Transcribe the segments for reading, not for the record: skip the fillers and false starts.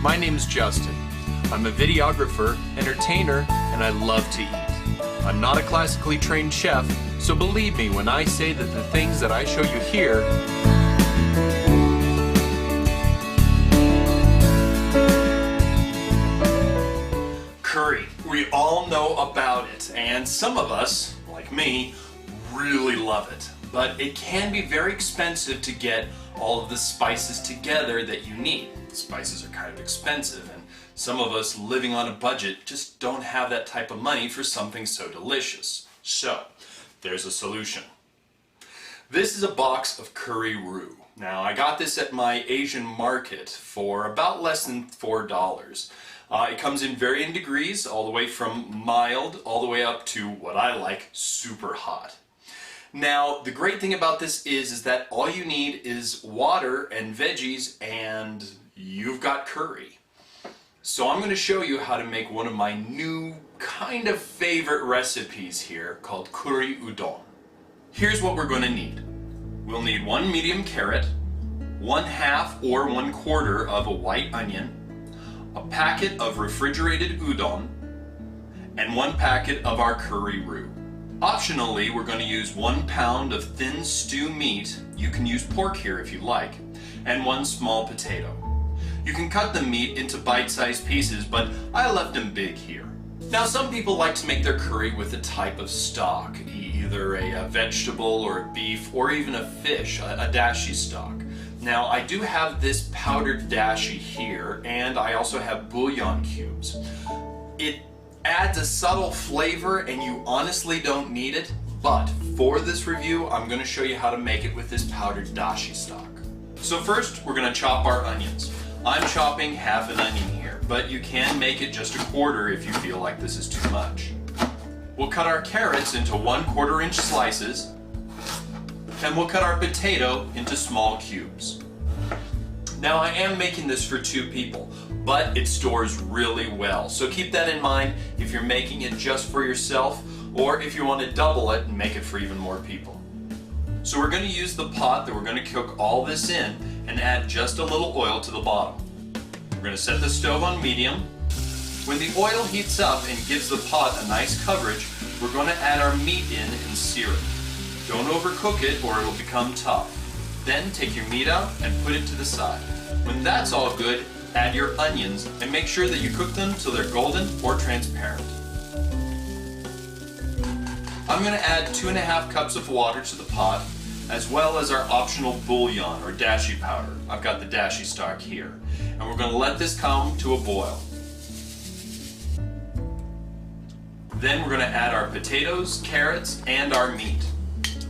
My name's Justin. I'm a videographer, entertainer, and I love to eat. I'm not a classically trained chef, so believe me when I say that the things that I show you here curry. We all know about it, and some of us, like me, really love it. But it can be very expensive to get all of the spices together that you need. Spices are kind of expensive, and some of us living on a budget just don't have that type of money for something so delicious. So, there's a solution. This is a box of curry roux. Now, I got this at my Asian market for about less than $4. It comes in varying degrees, all the way from mild, all the way up to what I like, super hot. Now, the great thing about this is that all you need is water and veggies, and you've got curry. So I'm going to show you how to make one of my new kind of favorite recipes here called curry udon. Here's what we're going to need. We'll need 1 medium carrot, 1/2 or 1/4 of a white onion, a packet of refrigerated udon, and 1 packet of our curry roux. Optionally, we're going to use 1 pound of thin stew meat, you can use pork here if you like, and 1 small potato. You can cut the meat into bite-sized pieces, but I left them big here. Now, some people like to make their curry with a type of stock, either a vegetable or a beef or even a fish, a dashi stock. Now, I do have this powdered dashi here, and I also have bouillon cubes. It adds a subtle flavor and you honestly don't need it, but for this review I'm going to show you how to make it with this powdered dashi stock. So first we're going to chop our onions. I'm chopping half an onion here, but you can make it just 1/4 if you feel like this is too much. We'll cut our carrots into 1/4 inch slices, and we'll cut our potato into small cubes. Now, I am making this for 2 people, but it stores really well. So keep that in mind if you're making it just for yourself, or if you want to double it and make it for even more people. So we're going to use the pot that we're going to cook all this in and add just a little oil to the bottom. We're going to set the stove on medium. When the oil heats up and gives the pot a nice coverage, we're going to add our meat in and sear it. Don't overcook it or it'll become tough. Then take your meat out and put it to the side. When that's all good, add your onions and make sure that you cook them till they're golden or transparent. I'm going to add 2½ cups of water to the pot, as well as our optional bouillon or dashi powder. I've got the dashi stock here. And we're going to let this come to a boil. Then we're going to add our potatoes, carrots, and our meat.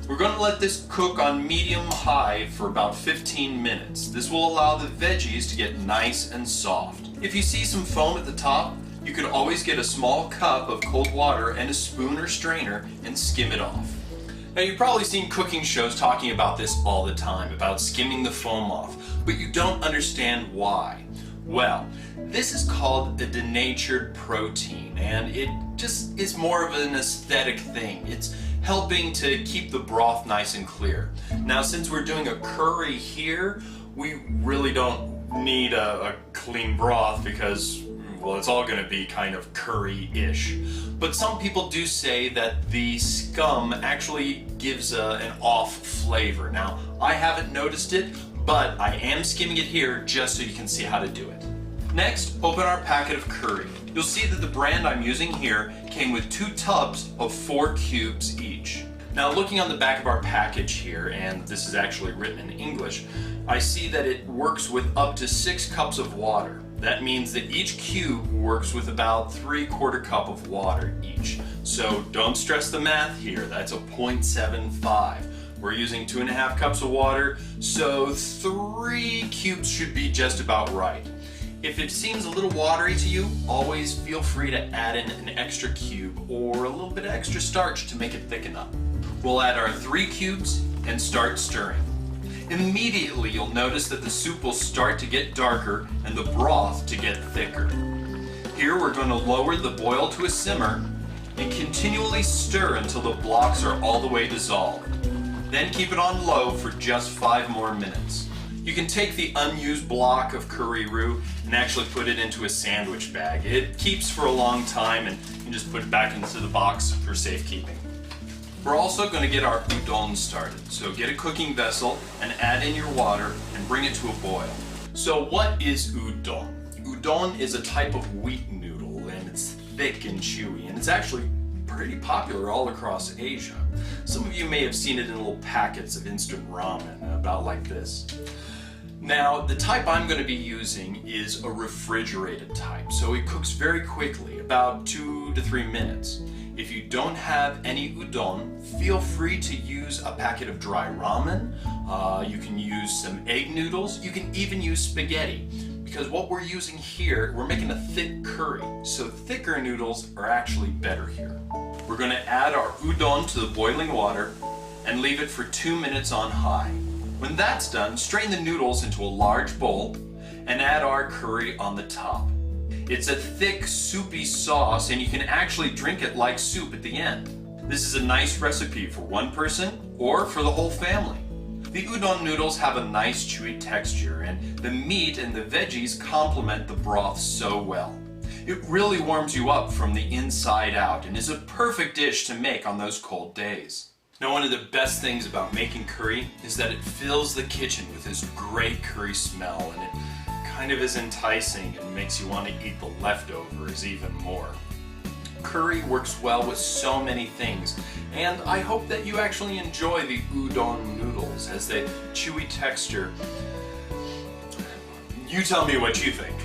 We're going to let this cook on medium-high for about 15 minutes. This will allow the veggies to get nice and soft. If you see some foam at the top, you could always get a small cup of cold water and a spoon or strainer and skim it off. Now, you've probably seen cooking shows talking about this all the time, about skimming the foam off, but you don't understand why. Well, this is called a denatured protein, and it just is more of an aesthetic thing. It's helping to keep the broth nice and clear. Now, since we're doing a curry here, we really don't need a clean broth because, well, it's all going to be kind of curry-ish. But some people do say that the scum actually gives an off flavor. Now, I haven't noticed it, but I am skimming it here just so you can see how to do it. Next, open our packet of curry. You'll see that the brand I'm using here came with 2 tubs of 4 cubes each. Now, looking on the back of our package here, and this is actually written in English, I see that it works with up to 6 cups of water. That means that each cube works with about 3/4 cup of water each. So don't stress the math here, that's a 0.75. We're using 2½ cups of water, so 3 cubes should be just about right. If it seems a little watery to you, always feel free to add in an extra cube or a little bit of extra starch to make it thicken up. We'll add our 3 cubes and start stirring. Immediately you'll notice that the soup will start to get darker and the broth to get thicker. Here we're going to lower the boil to a simmer and continually stir until the blocks are all the way dissolved. Then keep it on low for just 5 more minutes. You can take the unused block of curry roux and actually put it into a sandwich bag. It keeps for a long time and you can just put it back into the box for safekeeping. We're also going to get our udon started. So get a cooking vessel and add in your water and bring it to a boil. So what is udon? Udon is a type of wheat noodle and it's thick and chewy, and it's actually pretty popular all across Asia. Some of you may have seen it in little packets of instant ramen, about like this. Now, the type I'm going to be using is a refrigerated type, so it cooks very quickly, about 2 to 3 minutes. If you don't have any udon, feel free to use a packet of dry ramen. You can use some egg noodles. You can even use spaghetti. Because what we're using here, we're making a thick curry, so thicker noodles are actually better here. We're going to add our udon to the boiling water and leave it for 2 minutes on high. When that's done, strain the noodles into a large bowl and add our curry on the top. It's a thick, soupy sauce, and you can actually drink it like soup at the end. This is a nice recipe for one person or for the whole family. The udon noodles have a nice chewy texture, and the meat and the veggies complement the broth so well. It really warms you up from the inside out and is a perfect dish to make on those cold days. Now, one of the best things about making curry is that it fills the kitchen with this great curry smell, and it kind of is enticing and makes you want to eat the leftovers even more. Curry works well with so many things, and I hope that you actually enjoy the udon noodles as they chewy texture. You tell me what you think.